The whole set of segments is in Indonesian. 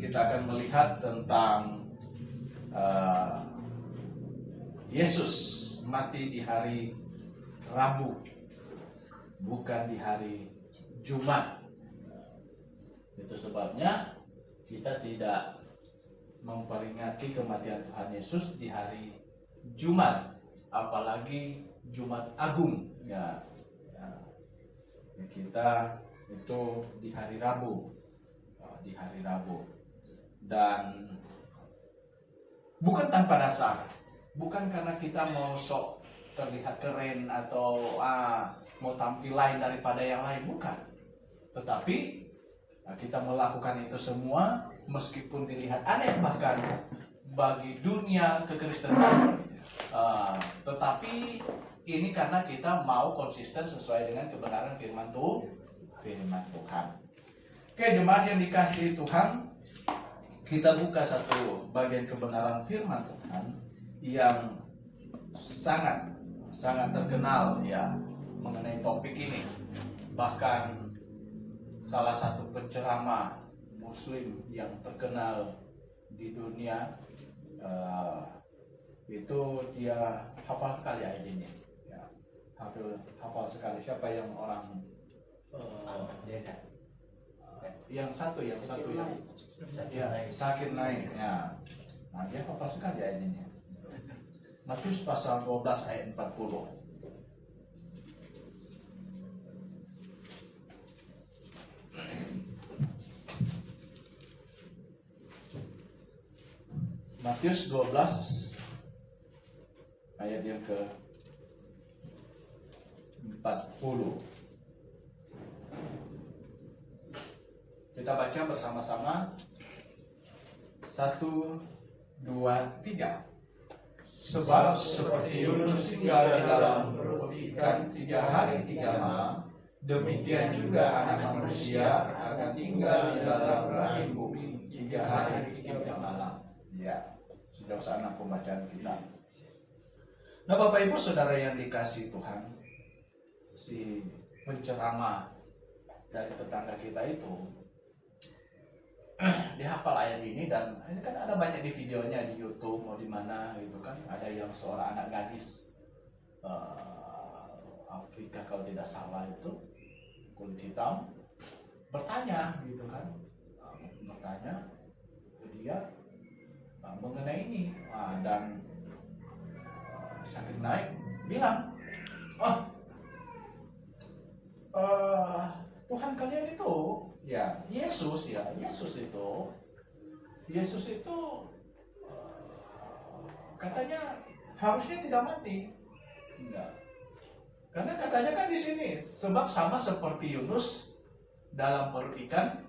kita akan melihat tentang Yesus mati di hari Rabu, bukan di hari Jumat. Itu sebabnya kita tidak memperingati kematian Tuhan Yesus di hari Jumat, apalagi Jumat Agung. Kita itu di hari Rabu, dan bukan tanpa dasar, bukan karena kita mau sok terlihat keren atau mau tampil lain daripada yang lain, bukan. Tetapi kita melakukan itu semua meskipun dilihat aneh bahkan bagi dunia kekristenan, tetapi ini karena kita mau konsisten sesuai dengan kebenaran firman Tuhan. Oke, jemaat yang dikasihi Tuhan, kita buka satu bagian kebenaran firman Tuhan yang sangat terkenal ya mengenai topik ini. Bahkan salah satu penceramah Muslim yang terkenal di dunia itu dia hafal sekali ayat ini. Ya, hafal sekali. Siapa yang orang yang satu ya, Zakir Naik ya. Nah, dia hafal sekali ayat ini. Matius pasal 12 ayat 40. Matius 12 ayat yang ke 40. Kita baca bersama-sama. 1, 2, 3. Sebab seperti Yunus tinggal di dalam perut ikan 3 hari 3 malam, demikian juga Anak Manusia akan tinggal di dalam rahim bumi 3 hari 3 malam. Ya, sejauh sana pembacaan kita. Nah, Bapak Ibu Saudara yang dikasihi Tuhan, si penceramah dari tetangga kita itu dia hafal ayat ini, dan ini kan ada banyak di videonya di YouTube mau di mana gitu kan. Ada yang seorang anak gadis Afrika kalau tidak salah itu, kulit hitam, bertanya gitu kan, bertanya ke dia mengenai ini, dan Zakir Naik bilang, Tuhan kalian itu ya Yesus itu katanya harusnya tidak mati. Enggak. Karena katanya kan di sini sebab sama seperti Yunus dalam perut ikan,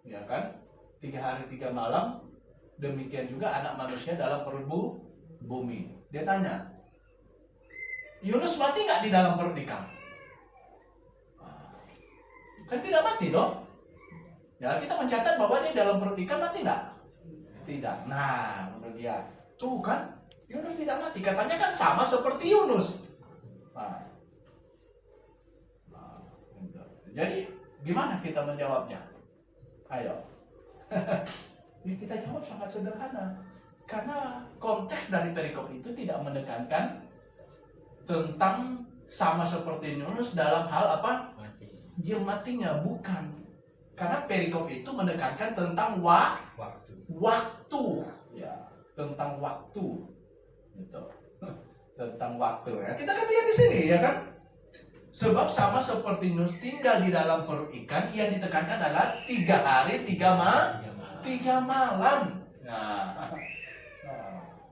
ya kan, 3 hari 3 malam, demikian juga Anak Manusia dalam perut bumi. Dia tanya, Yunus mati nggak di dalam perut ikan? Kan tidak mati toh. Ya, kita mencatat bahwa dia dalam perut ikan mati nggak? Tidak. Nah, menurut dia, tuh kan, Yunus tidak mati. Katanya kan sama seperti Yunus. Jadi, gimana kita menjawabnya? Ayo. Ya, kita jawab sangat sederhana. Karena konteks dari perikop itu tidak menekankan tentang sama seperti Yunus dalam hal apa? Dia matinya, bukan. Karena perikop itu menekankan tentang waktu. Ya, tentang waktu. Gitu. Tentang waktu. Ya, kita kan lihat di sini ya kan. Sebab sama seperti Yunus tinggal di dalam perut ikan, yang ditekankan adalah 3 hari 3 malam. Nah,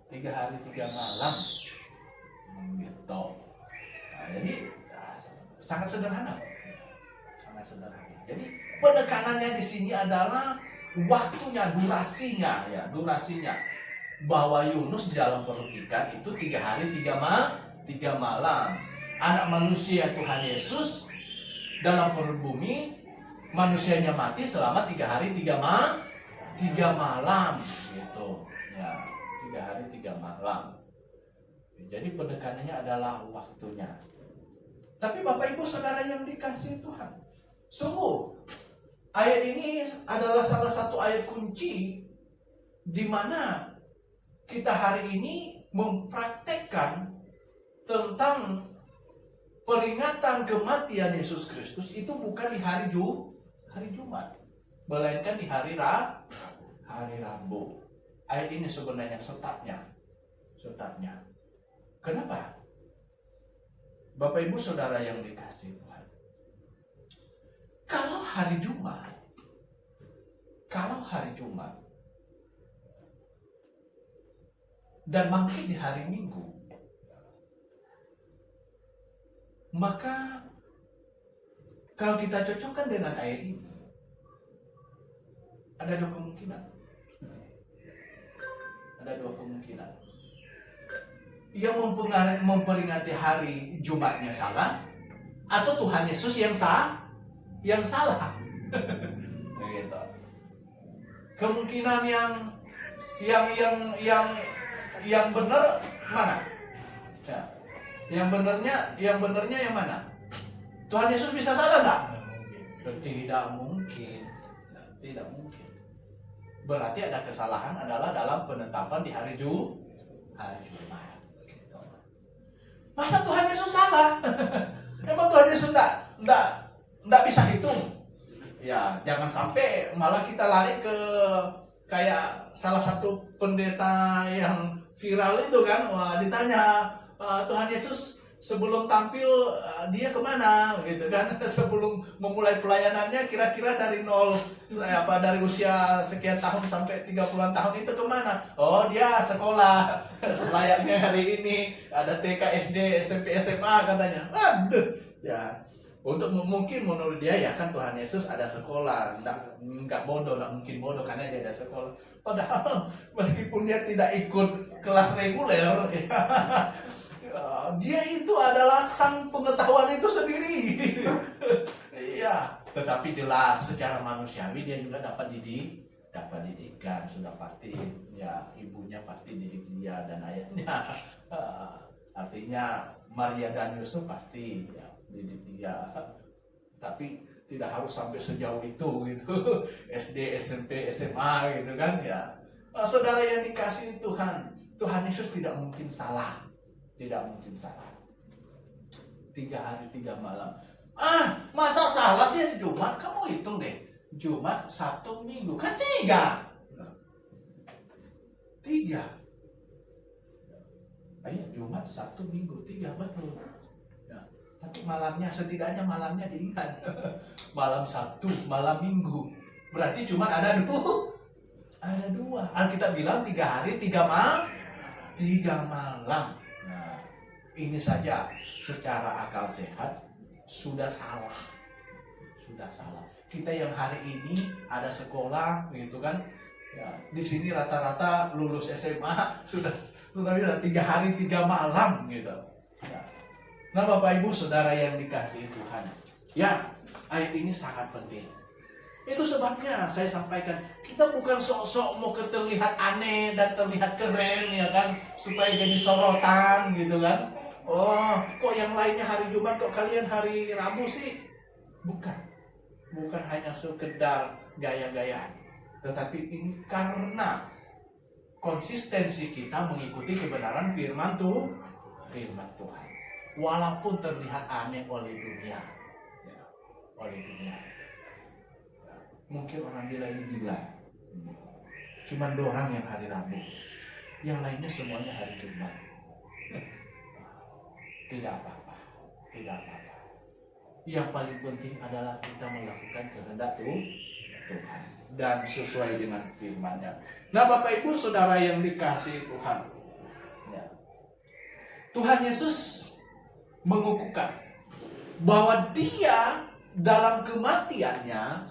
3 hari 3 malam. Gitu. Nah, jadi sangat sederhana. Jadi penekanannya di sini adalah waktunya, durasinya. Bahwa Yunus di dalam perut ikan itu 3 hari 3 malam. Anak Manusia Tuhan Yesus dalam perut bumi, manusianya mati selama 3 hari 3 malam. Gitu. Ya, 3 hari 3 malam. Jadi penekanannya adalah waktunya. Tapi Bapak Ibu Saudara yang dikasihi Tuhan, sungguh Ayat ini adalah salah satu ayat kunci di mana kita hari ini mempraktekkan tentang peringatan kematian Yesus Kristus itu bukan di hari Jumat, melainkan di hari Rabu. Ayat ini sebenarnya setapnya. Kenapa? Bapak Ibu Saudara yang dikasihi Tuhan, kalau hari Jumat dan bangkit di hari Minggu, maka kalau kita cocokkan dengan ayat ini, ada dua kemungkinan. Yang memperingati hari Jumatnya salah, atau Tuhan Yesus yang salah. Begitu. Kemungkinan yang benar mana? Ya. Yang benernya yang mana? Tuhan Yesus bisa salah enggak? Tidak mungkin. Berarti ada kesalahan adalah dalam penetapan di hari Jumat. Begitu. Masa Tuhan Yesus salah? Emang Tuhan Yesus enggak bisa hitung? Ya, jangan sampai malah kita lari ke kayak salah satu pendeta yang viral itu kan, ditanya Tuhan Yesus sebelum tampil dia kemana gitu kan, sebelum memulai pelayanannya kira-kira dari nol dari usia sekian tahun sampai 30-an tahun itu kemana? Oh, dia sekolah selayaknya hari ini, ada TK, SD, SMP, SMA katanya. Aduh, ya. Untuk mungkin menurut dia ya kan Tuhan Yesus ada sekolah, nggak bodoh, nggak mungkin bodoh karena dia ada sekolah. Padahal meskipun dia tidak ikut kelas reguler, dia itu adalah sang pengetahuan itu sendiri. Iya, tetapi jelas secara manusiawi dia juga dapat didikan, sudah pasti ya, ibunya pasti didik dia dan ayahnya. Artinya Maria dan Yusuf pasti ya didik dia, tapi tidak harus sampai sejauh itu gitu. SD, SMP, SMA gitu kan ya. Saudara yang dikasihi Tuhan, Tuhan Yesus tidak mungkin salah. 3 hari 3 malam. Masa salah sih Jumat? Kamu hitung deh. Jumat, Sabtu, Minggu, kan 3. Ayo, Jumat, Sabtu, Minggu, 3, betul. Ya. Tapi malamnya, setidaknya malamnya diingat. Malam Sabtu, malam Minggu. Berarti Jumat ada 2. Alkitab bilang 3 hari 3 malam. Nah, ini saja secara akal sehat sudah salah. Kita yang hari ini ada sekolah gitu kan. Ya, di sini rata-rata lulus SMA sudah 3 hari 3 malam gitu. Ya. Nah, Bapak Ibu Saudara yang dikasihi Tuhan, ya, ayat ini sangat penting. Itu sebabnya saya sampaikan, kita bukan sok-sok mau terlihat aneh dan terlihat keren ya kan, supaya jadi sorotan gitu kan. Oh, kok yang lainnya hari Jumat, kok kalian hari Rabu sih? Bukan hanya sekedar gaya-gayaan, tetapi ini karena konsistensi kita mengikuti kebenaran firman Tuhan. Walaupun terlihat aneh oleh dunia. Mungkin orang bilang ini gila. Cuman 2 orang yang hari Rabu, yang lainnya semuanya hari Jumat. Tidak apa-apa. Yang paling penting adalah kita melakukan kehendak Tuhan dan sesuai dengan firman-Nya. Nah, Bapak Ibu Saudara yang dikasihi Tuhan, ya, Tuhan Yesus mengukuhkan bahwa Dia dalam kematiannya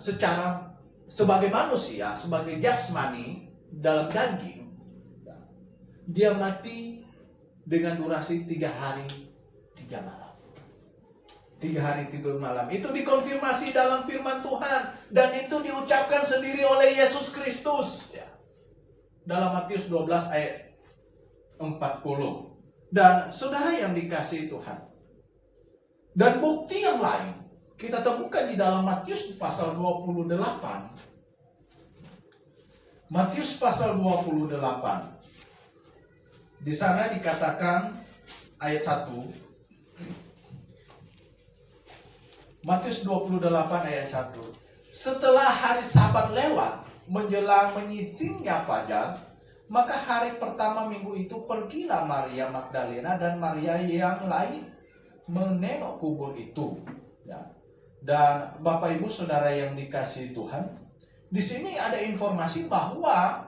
sebagai manusia, sebagai jasmani dalam daging, Dia mati dengan durasi 3 hari 3 malam. 3 hari 3 malam itu dikonfirmasi dalam firman Tuhan, dan itu diucapkan sendiri oleh Yesus Kristus ya. Dalam Matius 12 ayat 40. Dan saudara yang dikasihi Tuhan, dan bukti yang lain kita temukan di dalam Matius pasal 28. Matius pasal 28. Di sana dikatakan ayat 1. Matius 28 ayat 1. Setelah hari Sabat lewat, menjelang menyingsingnya fajar, maka hari pertama minggu itu pergilah Maria Magdalena dan Maria yang lain menengok kubur itu. Ya. Dan Bapak Ibu Saudara yang dikasihi Tuhan, di sini ada informasi bahwa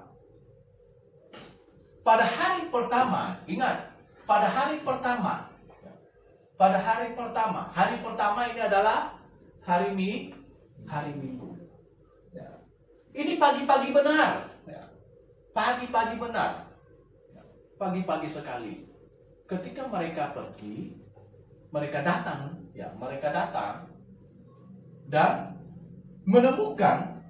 pada hari pertama, ingat, pada hari pertama ini adalah hari Minggu. Ya. Ini pagi-pagi benar, ya. Pagi-pagi benar, ya. Pagi-pagi sekali. Ketika mereka pergi, mereka datang dan menemukan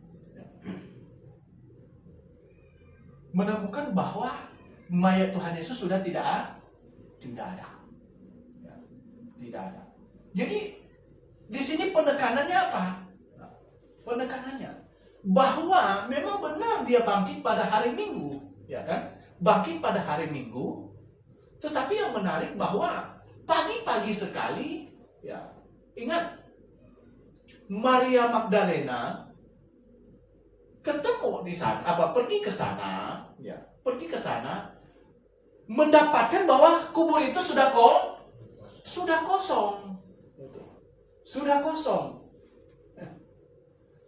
bahwa mayat Tuhan Yesus sudah tidak ada. Ya, tidak ada. Jadi di sini penekanannya apa? Penekanannya bahwa memang benar dia bangkit pada hari Minggu, ya kan? Bangkit pada hari Minggu. Tetapi yang menarik bahwa pagi-pagi sekali, ya, ingat, Maria Magdalena ketemu di sana, pergi ke sana, mendapatkan bahwa kubur itu sudah kosong.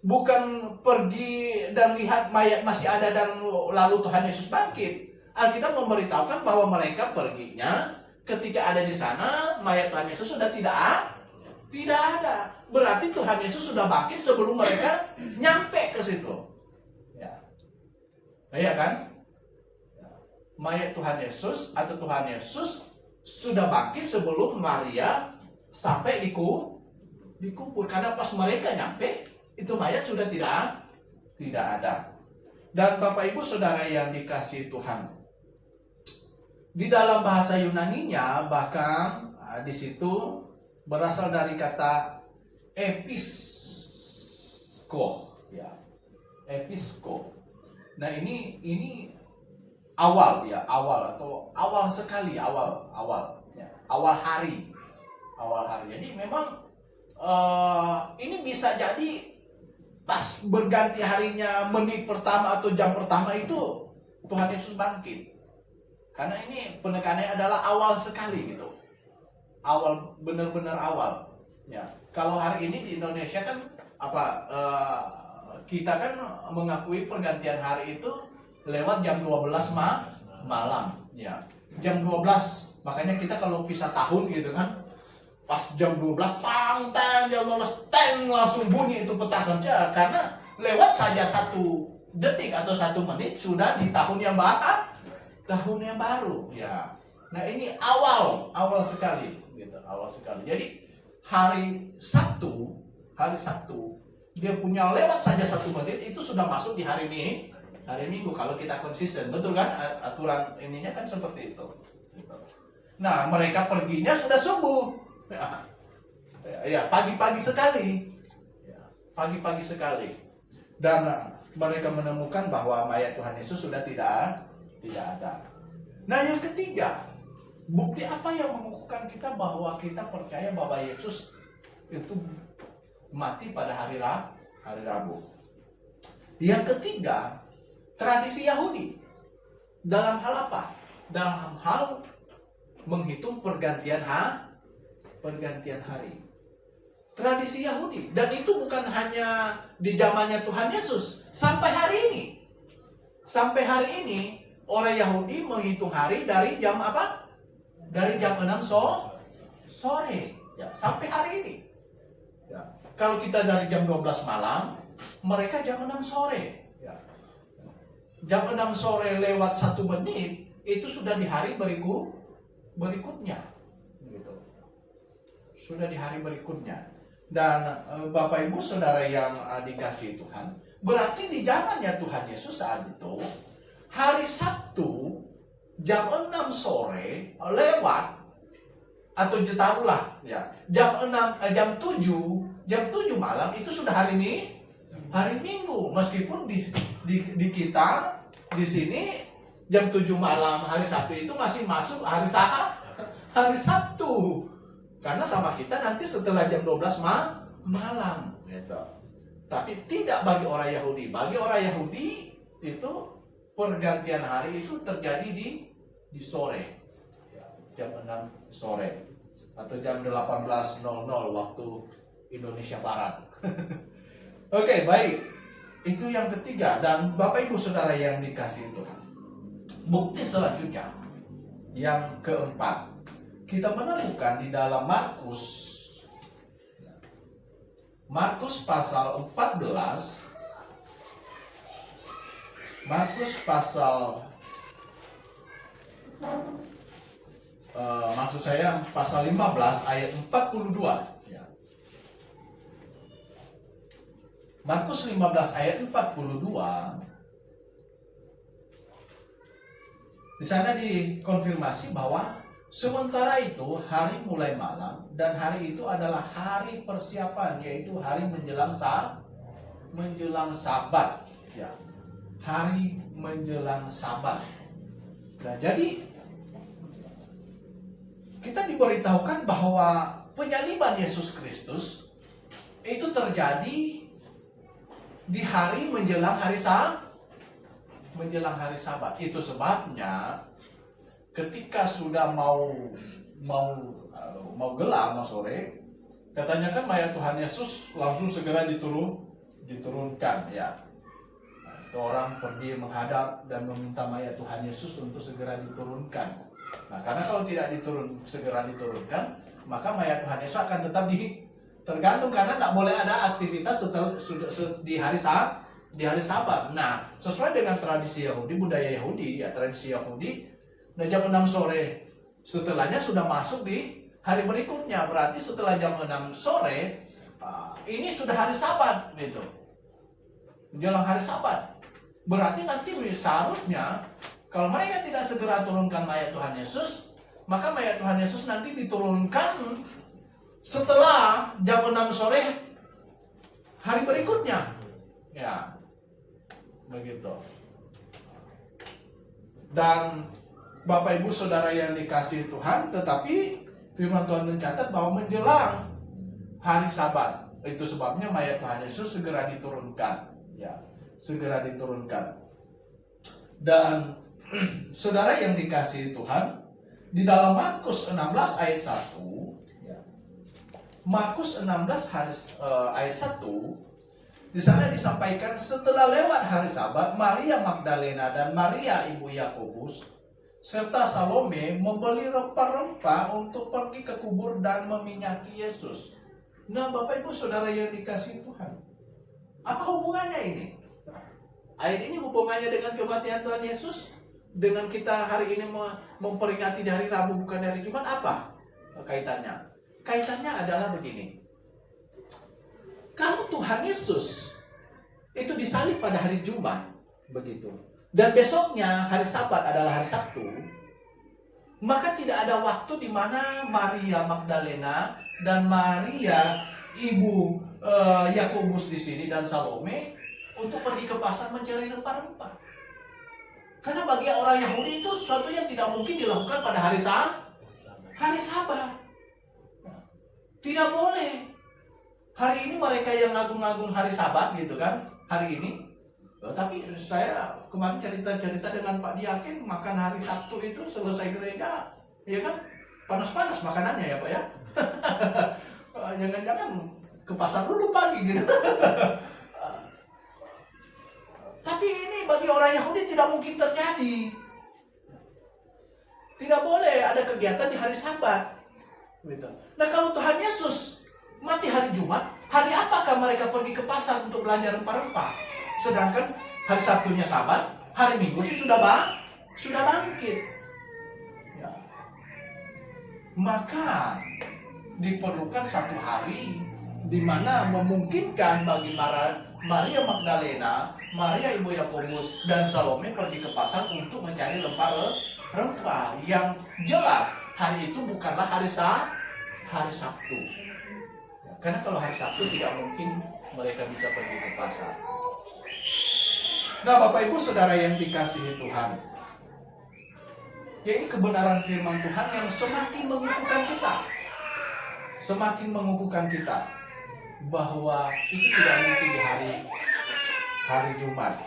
Bukan pergi dan lihat mayat masih ada dan lalu Tuhan Yesus bangkit. Alkitab memberitahukan bahwa mereka perginya ketika ada di sana, mayat Tuhan Yesus sudah tidak ada. Berarti Tuhan Yesus sudah bangkit sebelum mereka nyampe ke situ. Ya. Nah, ya kan? Mayat Tuhan Yesus atau Tuhan Yesus sudah bangkit sebelum Maria sampai dikubur. Karena pas mereka nyampe, itu mayat sudah tidak ada. Dan Bapak Ibu Saudara yang dikasihi Tuhan, di dalam bahasa Yunaninya bahkan di situ berasal dari kata episko, ya, episko. Nah ini awal hari. Jadi memang ini bisa jadi pas berganti harinya, menit pertama atau jam pertama itu Tuhan Yesus bangkit. Karena ini penekanannya adalah awal sekali gitu. Awal, benar-benar awal. Ya. Kalau hari ini di Indonesia kan kita kan mengakui pergantian hari itu lewat jam 12 malam, ya. Jam 12. Makanya kita kalau pisah tahun gitu kan, pas jam 12 jam 12 langsung bunyi itu petasan saja, karena lewat saja 1 detik atau 1 menit sudah di tahun yang baru, ya. Nah ini awal sekali gitu, awal sekali. Jadi hari Sabtu dia punya lewat saja 1 menit itu sudah masuk di hari Minggu kalau kita konsisten, betul kan? Aturan ininya kan seperti itu. Nah mereka perginya sudah subuh, ya pagi-pagi sekali, dan mereka menemukan bahwa mayat Tuhan Yesus sudah tidak ada. Nah yang ketiga, bukti apa yang mengukuhkan kita bahwa kita percaya bahwa Yesus itu mati pada hari Rabu. Yang ketiga, tradisi Yahudi. Dalam hal apa? Dalam hal menghitung pergantian hari. Tradisi Yahudi. Dan itu bukan hanya di zamannya Tuhan Yesus. Sampai hari ini orang Yahudi menghitung hari dari jam apa? Dari jam 6 sore, ya, sampai hari ini. Ya. Kalau kita dari jam 12 malam, mereka jam 6 sore. Ya. Jam 6 sore lewat 1 menit, itu sudah di hari berikutnya. Gitu. Sudah di hari berikutnya. Dan Bapak Ibu Saudara yang dikasihi Tuhan, berarti di zamannya Tuhan Yesus saat itu, hari Sabtu jam 6 sore lewat, atau taruhlah ya, jam 7 jam 7 malam itu sudah hari Minggu. Meskipun di kita di sini jam 7 malam hari Sabtu itu masih masuk hari Sabtu. Karena sama kita nanti setelah jam 12 malam gitu. Tapi tidak bagi orang Yahudi. Bagi orang Yahudi itu pergantian hari itu terjadi di sore. Jam 6 sore atau jam 18.00 waktu Indonesia Barat. Oke, baik. Itu yang ketiga. Dan Bapak Ibu Saudara yang dikasihi Tuhan, bukti selanjutnya yang keempat, kita menemukan di dalam Markus pasal 14, Markus pasal maksud saya pasal 15 ayat 42 ya. Markus 15 ayat 42. Di sana dikonfirmasi bahwa sementara itu hari mulai malam dan hari itu adalah hari persiapan, yaitu hari menjelang Sabat ya. Hari menjelang Sabat. Nah, jadi kita diberitahukan bahwa penyaliban Yesus Kristus itu terjadi di hari menjelang hari Sabat. Itu sebabnya ketika sudah mau gelap, mau sore, katanya kan mayat Tuhan Yesus langsung segera diturunkan ya. Nah, itu orang pergi menghadap dan meminta mayat Tuhan Yesus untuk segera diturunkan. Nah, karena kalau tidak segera diturunkan, maka mayat Tuhan Yesus akan tetap tergantung, karena tidak boleh ada aktivitas di hari Sabat. Nah, sesuai dengan tradisi Yahudi, budaya Yahudi, ya tradisi Yahudi, nah jam 6 sore setelahnya sudah masuk di hari berikutnya. Berarti setelah jam 6 sore ini sudah hari Sabat gitu. Menjelang hari Sabat. Berarti nanti seharusnya kalau mereka tidak segera turunkan mayat Tuhan Yesus, maka mayat Tuhan Yesus nanti diturunkan setelah jam 6 sore hari berikutnya. Ya, begitu. Dan Bapak Ibu Saudara yang dikasihi Tuhan, tetapi firman Tuhan mencatat bahwa menjelang hari Sabat, itu sebabnya mayat Tuhan Yesus segera diturunkan. Ya, segera diturunkan. Dan Saudara yang dikasihi Tuhan, di dalam Markus 16 ayat 1 ya. Markus 16 ayat 1, di sana disampaikan setelah lewat hari Sabat, Maria Magdalena dan Maria ibu Yakobus serta Salome membeli rempah-rempah untuk pergi ke kubur dan meminyaki Yesus. Nah, Bapak Ibu Saudara yang dikasihi Tuhan, apa hubungannya ini? Ayat ini hubungannya dengan kematian Tuhan Yesus? Dengan kita hari ini memperingati di hari Rabu bukan hari Jumat, apa kaitannya? Kaitannya adalah begini. Kalau Tuhan Yesus itu disalib pada hari Jumat, begitu, dan besoknya hari Sabat adalah hari Sabtu, maka tidak ada waktu di mana Maria Magdalena dan Maria ibu Yakobus di sini dan Salome untuk pergi ke pasar mencari rempah-rempah. Karena bagi orang Yahudi itu sesuatu yang tidak mungkin dilakukan pada hari Sabat. Tidak boleh. Hari ini mereka yang ngagung-ngagung hari Sabat gitu kan, hari ini. Tapi saya kemarin cerita-cerita dengan Pak Diakin, makan hari Sabtu itu selesai gereja, ya kan, panas-panas makanannya ya Pak ya. Jangan-jangan ke pasar dulu pagi gitu. Tapi ini bagi orang Yahudi tidak mungkin terjadi. Tidak boleh ada kegiatan di hari Sabat. Nah, kalau Tuhan Yesus mati hari Jumat, hari apakah mereka pergi ke pasar untuk belanja rempah-rempah? Sedangkan hari Sabtunya Sabat, hari Minggu sih sudah bangkit. Ya. Maka diperlukan satu hari di mana memungkinkan bagi Maria Magdalena, Maria ibu Yakobus dan Salome pergi ke pasar untuk mencari rempah. Yang jelas hari itu bukanlah hari Sabtu. Karena kalau hari Sabtu tidak mungkin mereka bisa pergi ke pasar. Nah, Bapak Ibu Saudara yang dikasihi Tuhan, ya ini kebenaran firman Tuhan yang semakin mengukuhkan kita. Semakin mengukuhkan kita bahwa itu tidak mungkin di hari Jumat.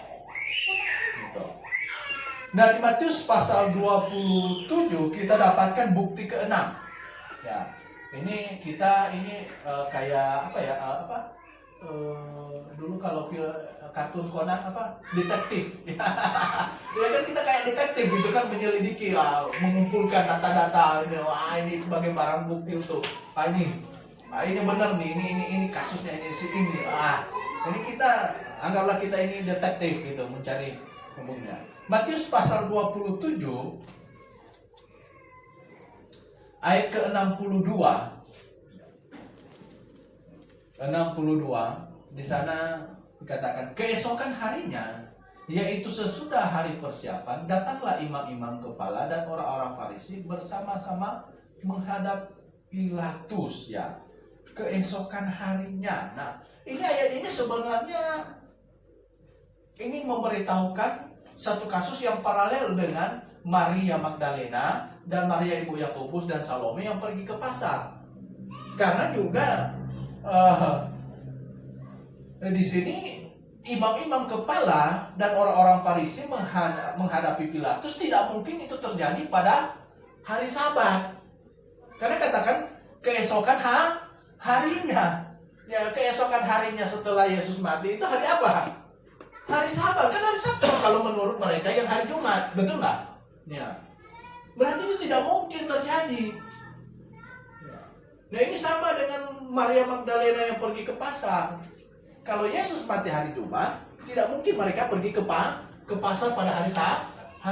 Gitu. Nah, di Matius pasal 27 kita dapatkan bukti ke-6. Ya, ini kita kayak apa ya? Dulu kalau kartun Conan detektif. Ya kan kita kayak detektif gitu kan, menyelidiki, mengumpulkan data-data, ini sebagai barang bukti untuk ini benar nih, ini kasusnya ini ini kita anggaplah kita ini detektif gitu, mencari pembunuhnya. Matius pasal 27 ayat ke-62 di sana dikatakan, keesokan harinya, yaitu sesudah hari persiapan, datanglah imam-imam kepala dan orang-orang Farisi bersama-sama menghadap Pilatus, ya. Keesokan harinya. Nah, ini ayat ini sebenarnya ingin memberitahukan satu kasus yang paralel dengan Maria Magdalena dan Maria ibu Yakobus dan Salome yang pergi ke pasar. Karena juga di sini imam-imam kepala dan orang-orang Farisi menghadapi Pilatus, tidak mungkin itu terjadi pada hari Sabat. Karena katakan keesokan harinya. Ya, keesokan harinya setelah Yesus mati itu hari apa? Hari Sabat. Kan hari Sabtu kalau menurut mereka yang hari Jumat. Betul nggak? Ya. Berarti itu tidak mungkin terjadi. Nah, ini sama dengan Maria Magdalena yang pergi ke pasar. Kalau Yesus mati hari Jumat, tidak mungkin mereka pergi ke pasar pada hari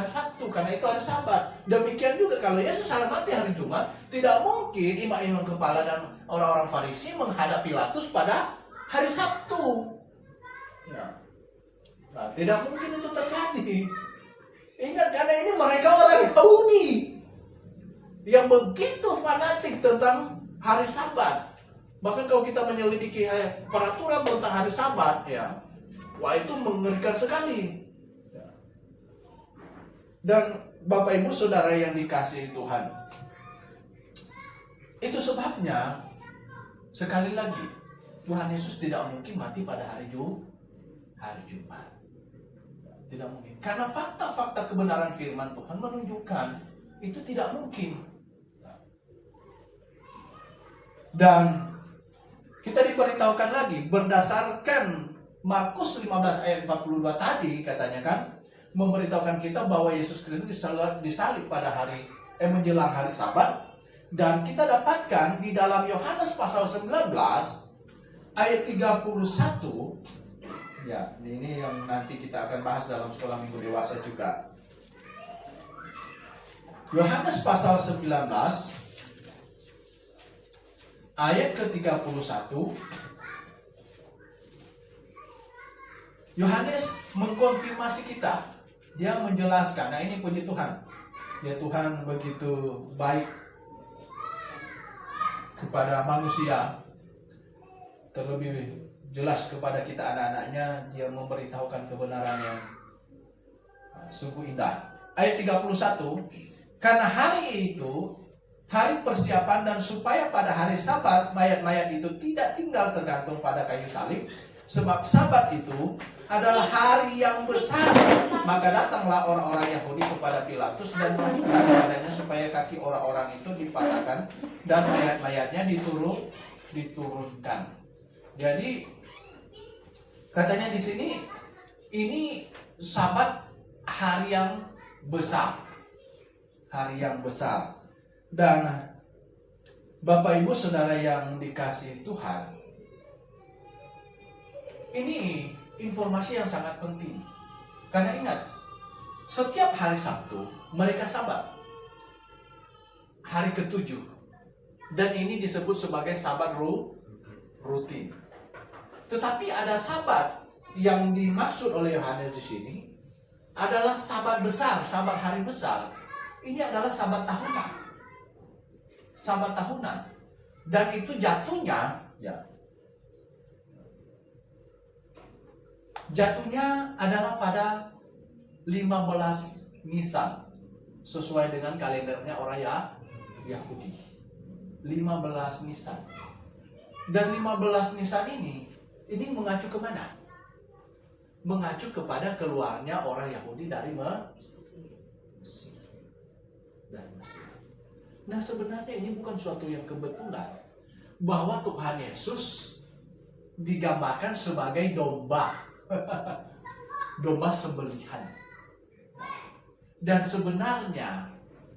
Sabtu, karena itu hari Sabat. Demikian juga kalau Yesus mati hari Jumat, tidak mungkin imam-imam kepala dan orang-orang Farisi menghadap Pilatus pada hari Sabtu. Ya. Nah, tidak mungkin itu terjadi. Ingat, karena ini mereka orang Yahudi yang begitu fanatik tentang hari Sabat. Bahkan kalau kita menyelidiki peraturan tentang hari Sabat, ya, wah, itu mengerikan sekali. Dan Bapak Ibu Saudara yang dikasihi Tuhan, itu sebabnya sekali lagi Tuhan Yesus tidak mungkin mati pada hari Jumat. Tidak mungkin. Karena fakta-fakta kebenaran firman Tuhan menunjukkan itu tidak mungkin. Dan kita diberitahukan lagi berdasarkan Markus 15 ayat 42 tadi, katanya kan, memberitahukan kita bahwa Yesus Kristus disalib pada menjelang hari Sabat. Dan kita dapatkan di dalam Yohanes pasal 19 ayat 31. Ya, ini yang nanti kita akan bahas dalam sekolah minggu dewasa juga. Yohanes pasal 19 ayat ke-31, Yohanes mengkonfirmasi kita. Dia menjelaskan, nah ini puji Tuhan. Ya, Tuhan begitu baik kepada manusia. Terlebih jelas kepada kita anak-anaknya, dia memberitahukan kebenaran yang sungguh indah. Ayat 31, karena hari itu hari persiapan, dan supaya pada hari Sabat mayat-mayat itu tidak tinggal tergantung pada kayu salib, sebab Sabat itu adalah hari yang besar. Maka datanglah orang-orang Yahudi kepada Pilatus dan meminta kepadanya supaya kaki orang-orang itu dipatahkan dan mayat-mayatnya diturunkan. Jadi katanya di sini ini Sabat hari yang besar. Hari yang besar. Dan Bapak Ibu Saudara yang dikasihi Tuhan, ini informasi yang sangat penting. Karena ingat, setiap hari Sabtu mereka Sabat. Hari ke-7. Dan ini disebut sebagai Sabat rutin. Tetapi ada Sabat yang dimaksud oleh Yohanes di sini adalah Sabat besar, Sabat hari besar. Ini adalah Sabat tahunan. Sabat tahunan. Dan itu jatuhnya Ya. Jatuhnya adalah pada 15 Nisan sesuai dengan kalendernya orang Yahudi. 15 Nisan. Dan 15 Nisan ini mengacu kemana? Mengacu kepada keluarnya orang Yahudi dari Mesir. Dari Mesir. Nah, sebenarnya ini bukan suatu yang kebetulan bahwa Tuhan Yesus digambarkan sebagai domba. Domba sembelihan. Dan sebenarnya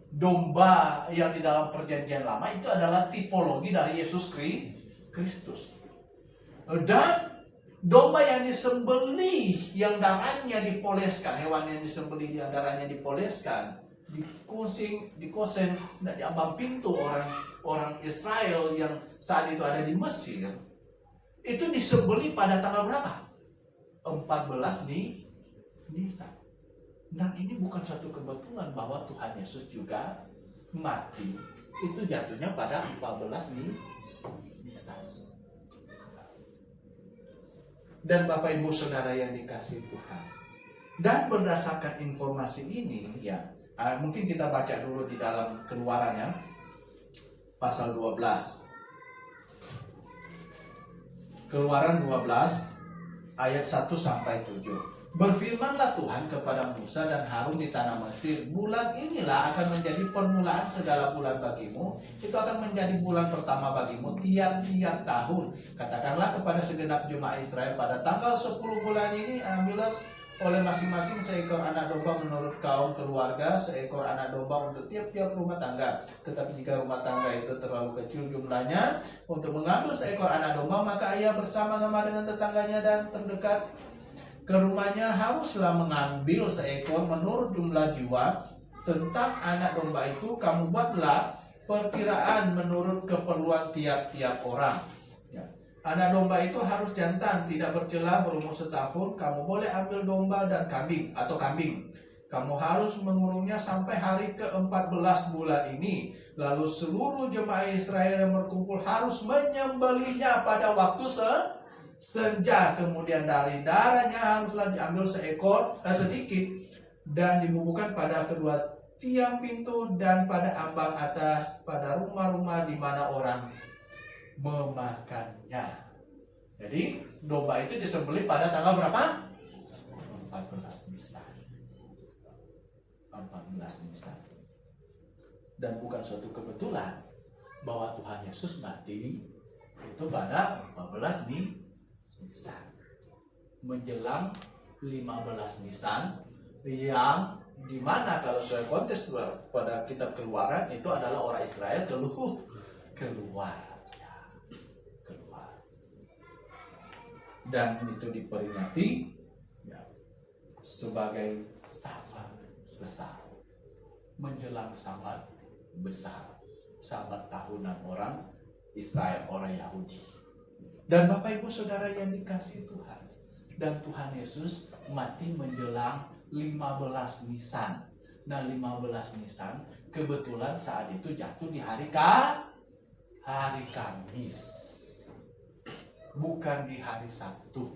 domba yang di dalam perjanjian lama itu adalah tipologi dari Yesus Kristus. Dan domba yang disembelih, yang darahnya dipoleskan, hewan yang disembelih yang darahnya dipoleskan, dikosen di ambang pintu orang Israel yang saat itu ada di Mesir, itu disembelih pada tanggal berapa? 14 Nisan. Nah, ini bukan satu kebetulan bahwa Tuhan Yesus juga mati. Itu jatuhnya pada 14 Nisan. Dan Bapak Ibu Saudara yang dikasihi Tuhan. Dan berdasarkan informasi ini, ya, mungkin kita baca dulu di dalam Keluaran ya, pasal 12. Keluaran 12 ayat 1 sampai 7. Berfirmanlah Tuhan kepada Musa dan Harun di tanah Mesir, bulan inilah akan menjadi permulaan segala bulan bagimu. Itu akan menjadi bulan pertama bagimu tiap-tiap tahun. Katakanlah kepada segenap jemaah Israel, pada tanggal 10 bulan ini ambillah oleh masing-masing seekor anak domba menurut kaum keluarga, seekor anak domba untuk tiap-tiap rumah tangga. Tetapi jika rumah tangga itu terlalu kecil jumlahnya untuk mengambil seekor anak domba, maka ia bersama-sama dengan tetangganya dan terdekat ke rumahnya haruslah mengambil seekor menurut jumlah jiwa. Tentang anak domba itu kamu buatlah perkiraan menurut keperluan tiap-tiap orang. Ya. Anak domba itu harus jantan, tidak bercela, berumur setahun. Kamu boleh ambil domba dan kambing atau kambing. Kamu harus mengurungnya sampai hari ke-14 bulan ini. Lalu seluruh jemaah Israel yang berkumpul harus menyembelihnya pada waktu senja. Kemudian dari darahnya haruslah diambil sedikit dan dibubuhkan pada kedua tiang pintu dan pada ambang atas pada rumah-rumah di mana orang memakannya. Jadi domba itu disembelih pada tanggal berapa? 14 Nisan. 14 Nisan. Dan bukan suatu kebetulan bahwa Tuhan Yesus mati itu pada 14 Nisan. Menjelang 15 Nisan, yang dimana kalau saya konteks pada kitab Keluaran itu adalah orang Israel keluar. Dan itu diperingati ya, sebagai Sabat besar, menjelang Sabat besar, Sabat tahunan orang Israel, orang Yahudi. Dan Bapak Ibu Saudara yang dikasihi Tuhan, dan Tuhan Yesus mati menjelang 15 Nisan. Nah, 15 Nisan kebetulan saat itu jatuh di hari Kamis, bukan di hari Sabtu.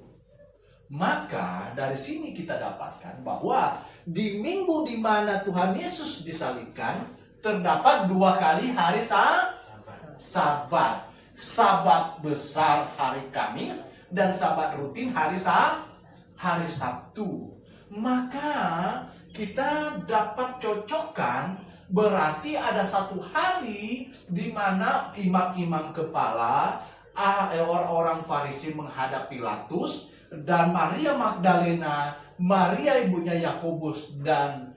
Maka dari sini kita dapatkan bahwa di minggu di mana Tuhan Yesus disalibkan terdapat 2 kali hari Sabat. Sabat besar hari Kamis dan Sabat rutin hari Sabtu. Maka kita dapat cocokkan, berarti ada satu hari di mana imam-imam kepala, orang-orang Farisi menghadap Pilatus, dan Maria Magdalena, Maria ibunya Yakobus, dan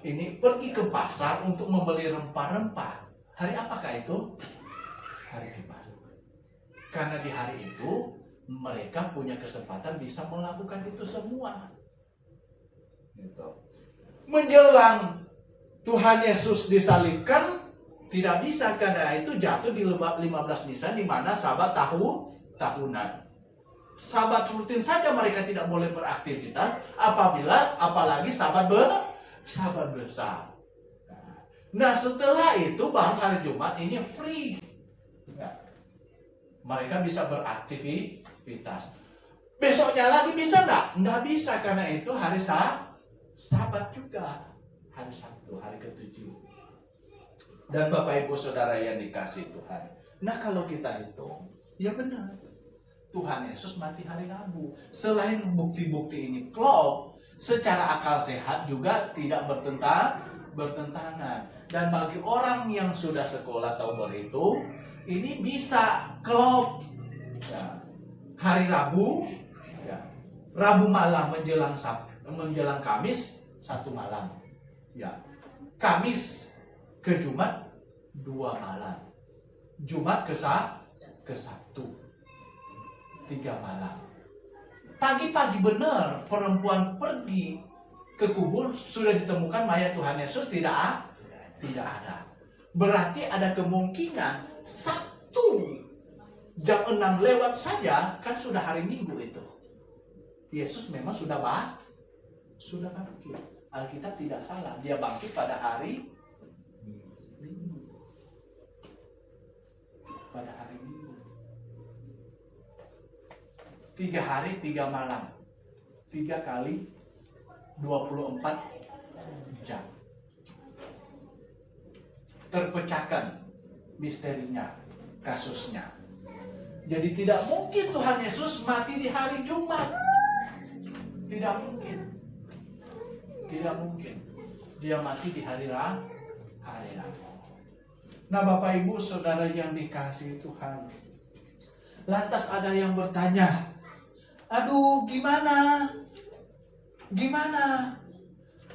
ini pergi ke pasar untuk membeli rempah-rempah. Hari apakah itu? Hari Jumat. Karena di hari itu mereka punya kesempatan bisa melakukan itu semua. Gitu. Menjelang Tuhan Yesus disalibkan tidak bisa, karena itu jatuh di 15 Nisan di mana Sabat tahunan. Sabat rutin saja mereka tidak boleh beraktivitas, apalagi Sabat besar. Nah, setelah itu baru hari Jumat ini free. Mereka bisa beraktivitas. Besoknya lagi bisa enggak? Enggak bisa, karena itu hari Sabat juga. Hari Sabtu, hari ke-7. Dan Bapak Ibu Saudara yang dikasih Tuhan. Nah kalau kita hitung, ya benar. Tuhan Yesus mati hari Rabu. Selain bukti-bukti ini klop, secara akal sehat juga tidak bertentangan. Dan bagi orang yang sudah sekolah atau berhitung, ini bisa klop. Ya. Hari Rabu, ya. Rabu malam menjelang Kamis, 1 malam. Ya. Kamis ke Jumat 2 malam. Jumat ke Sabtu 3 malam. Pagi-pagi benar perempuan pergi ke kubur, sudah ditemukan mayat Tuhan Yesus tidak ada. Berarti ada kemungkinan Sabtu jam 6 lewat saja, kan sudah hari Minggu itu. Yesus memang sudah bangkit. Alkitab tidak salah, dia bangkit pada hari Minggu. Pada hari Minggu. 3 hari 3 malam. 3 kali 24 jam. Terpecahkan misterinya, kasusnya. Jadi tidak mungkin Tuhan Yesus mati di hari Jumat. Tidak mungkin. Tidak mungkin. Dia mati di hari Rabu. Nah Bapak Ibu Saudara yang dikasihi Tuhan, lantas ada yang bertanya, aduh gimana?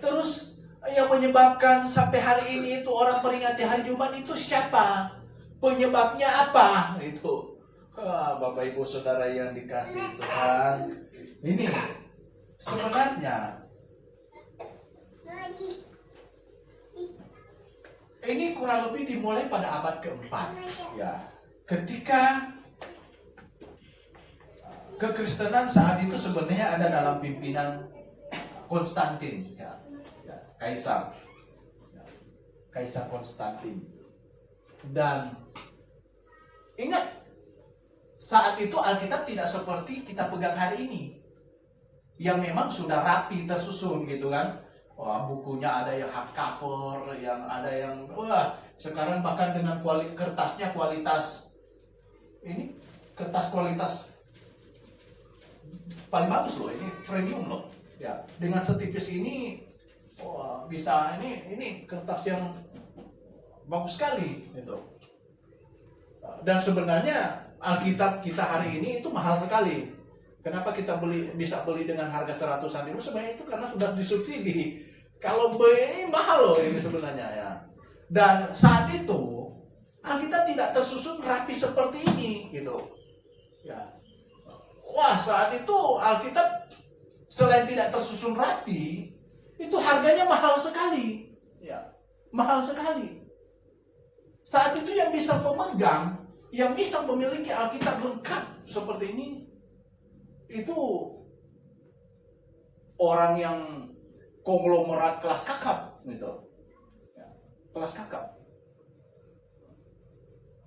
Terus yang menyebabkan sampai hari ini itu orang peringati hari Jumat itu siapa? Penyebabnya apa? Itu Bapak Ibu Saudara yang dikasihi Tuhan, ini sebenarnya ini kurang lebih dimulai pada abad ke-4, ya, ketika kekristenan saat itu sebenarnya ada dalam pimpinan Konstantin, ya, Kaisar Konstantin. Dan ingat, saat itu Alkitab tidak seperti kita pegang hari ini, yang memang sudah rapi tersusun gitu kan. Wah, bukunya ada yang hardcover, yang ada yang sekarang bahkan dengan kertasnya kualitas paling bagus loh, ini premium loh. Ya, dengan setipis ini bisa ini kertas yang bagus sekali gitu. Dan sebenarnya Alkitab kita hari ini itu mahal sekali. Kenapa kita bisa beli dengan harga 100-an ribu? Sebenarnya itu karena sudah disubsidi. Kalau beli ini mahal loh ini sebenarnya ya. Dan saat itu Alkitab tidak tersusun rapi seperti ini gitu. Ya. Wah, saat itu Alkitab selain tidak tersusun rapi, itu harganya mahal sekali. Ya, mahal sekali. Saat itu yang bisa pemegang, yang bisa memiliki Alkitab lengkap seperti ini, itu orang yang konglomerat kelas kakap gitu. Ya, kelas kakap.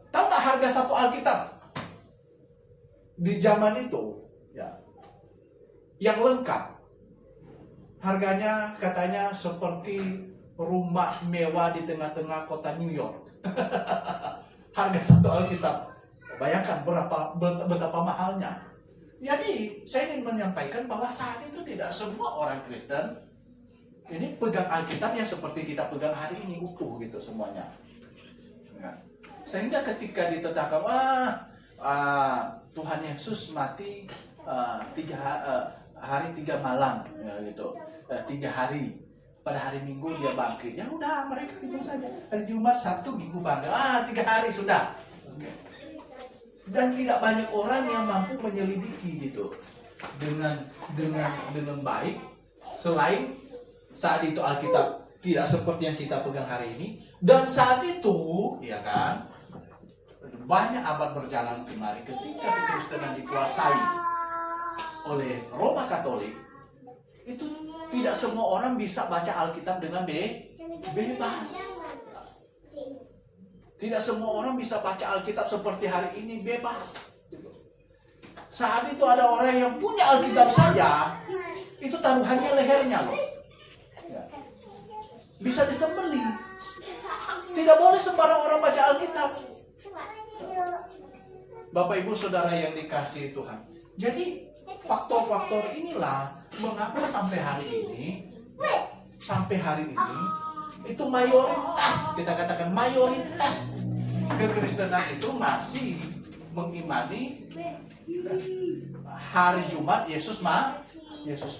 Tahu nggak harga satu Alkitab di zaman itu? Ya, yang lengkap, harganya katanya seperti rumah mewah di tengah-tengah kota New York. Harga satu Alkitab. Bayangkan betapa mahalnya. Jadi saya ingin menyampaikan bahwa saat itu tidak semua orang Kristen ini pegang Alkitab yang seperti kita pegang hari ini, utuh gitu semuanya. Nah, sehingga ketika ditetapkan Tuhan Yesus mati 3 hari 3 malam ya, gitu, 3 hari, pada hari Minggu dia bangkit, ya udah mereka gitu saja. Hari Jumat, Sabtu, Minggu bangkit, 3 hari sudah. Okay. Dan tidak banyak orang yang mampu menyelidiki gitu dengan baik, selain saat itu Alkitab tidak seperti yang kita pegang hari ini. Dan saat itu, ya kan, banyak abad berjalan kemari ketika kekristenan dikuasai oleh Roma Katolik, itu tidak semua orang bisa baca Alkitab dengan bebas. Tidak semua orang bisa baca Alkitab seperti hari ini bebas. Saat itu ada orang yang punya Alkitab saja, itu taruhannya lehernya loh. Ya. Bisa disembeli. Tidak boleh sembarang orang baca Alkitab. Bapak Ibu Saudara yang dikasihi Tuhan. Jadi faktor-faktor inilah mengapa sampai hari ini itu mayoritas, kita katakan mayoritas kekristenan itu masih mengimani hari Jumat Yesus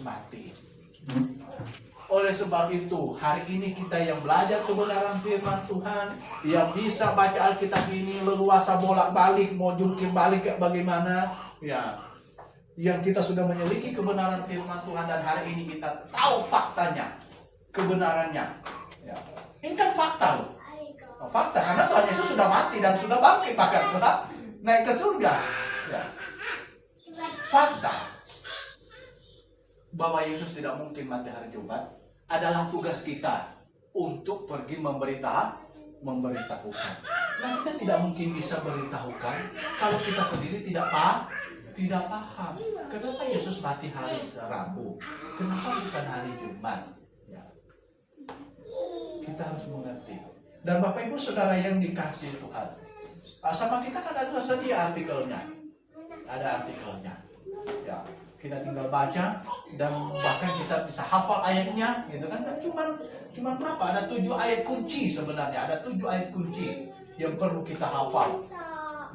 mati. Oleh sebab itu, hari ini kita yang belajar kebenaran firman Tuhan, yang bisa baca Alkitab ini leluasa bolak-balik, mau jungkir balik kayak bagaimana, ya, yang kita sudah menyeliki kebenaran firman Tuhan dan hari ini kita tahu faktanya, kebenarannya. Ya. Ini kan fakta loh. Oh, fakta karena Tuhan Yesus sudah mati dan sudah bangkit bahkan naik ke surga. Ya. Fakta bahwa Yesus tidak mungkin mati hari Jumat adalah tugas kita untuk pergi memberitahukan. Nah, kita tidak mungkin bisa beritahukan kalau kita sendiri tidak paham. Kenapa Yesus mati hari Rabu? Kenapa bukan hari Jumat? Ya. Kita harus mengerti. Dan Bapak Ibu Saudara yang dikasihi Tuhan, sama kita kan ada sedia artikelnya. Ada artikelnya. Ya, kita tinggal baca dan bahkan kita bisa hafal ayatnya, gitu kan? Cuman berapa? Ada 7 ayat kunci sebenarnya. Ada 7 ayat kunci yang perlu kita hafal.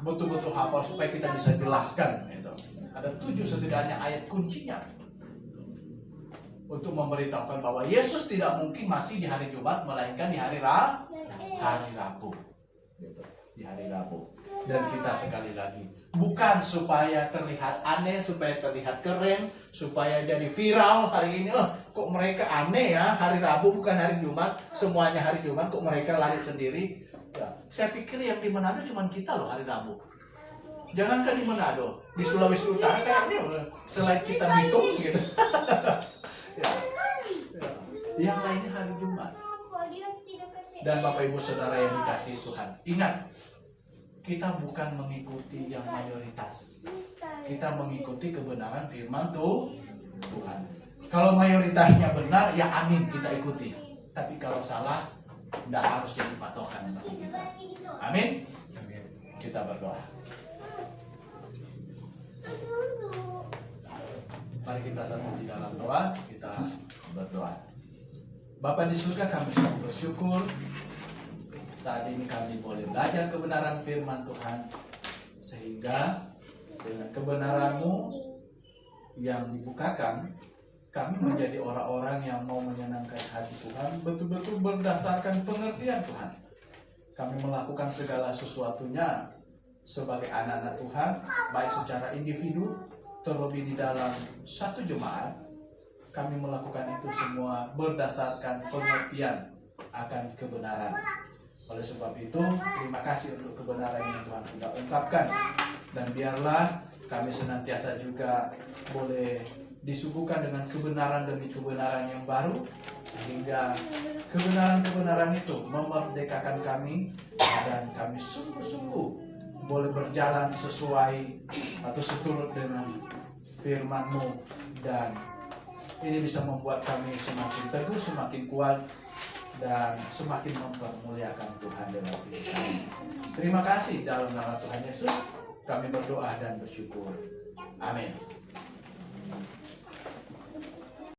Betul-betul hafal supaya kita bisa jelaskan, gitu. Ada 7 setidaknya ayat kuncinya untuk memberitahukan bahwa Yesus tidak mungkin mati di hari Jumat, melainkan di hari Rabu, gitu. Di hari Rabu. Dan kita sekali lagi, bukan supaya terlihat aneh, supaya terlihat keren, supaya jadi viral hari ini. Kok mereka aneh ya, hari Rabu bukan hari Jumat, semuanya hari Jumat, kok mereka lari sendiri. Ya, saya pikir yang di Manado cuma kita loh hari Rabu. Jangankan di Manado, di Sulawesi Utara kayaknya selain kita Bitung gitu. Ya. Yang lainnya hari Jumat. Dan Bapak Ibu Saudara yang dikasihi Tuhan, ingat, kita bukan mengikuti yang mayoritas. Kita mengikuti kebenaran firman Tuhan. Kalau mayoritasnya benar, ya amin, kita ikuti. Tapi kalau salah, tidak harus jadi patokan bagi kita. Amin. Kita berdoa. Mari kita satu di dalam doa, kita berdoa. Bapa di surga, kami sangat bersyukur saat ini kami boleh belajar kebenaran firman Tuhan, sehingga dengan kebenaran-Mu yang dibukakan, kami menjadi orang-orang yang mau menyenangkan hati Tuhan, betul-betul berdasarkan pengertian Tuhan. Kami melakukan segala sesuatunya sebagai anak-anak Tuhan, baik secara individu, terlebih di dalam satu jemaat. Kami melakukan itu semua berdasarkan pengertian akan kebenaran. Oleh sebab itu, terima kasih untuk kebenaran yang Tuhan sudah ungkapkan. Dan biarlah kami senantiasa juga boleh disuguhkan dengan kebenaran demi kebenaran yang baru, sehingga kebenaran-kebenaran itu memerdekakan kami, dan kami sungguh-sungguh boleh berjalan sesuai atau seturut dengan firman-Mu, dan ini bisa membuat kami semakin teguh, semakin kuat, dan semakin mempermuliakan Tuhan dalam hidup kami. Terima kasih dalam nama Tuhan Yesus kami berdoa dan bersyukur. Amin.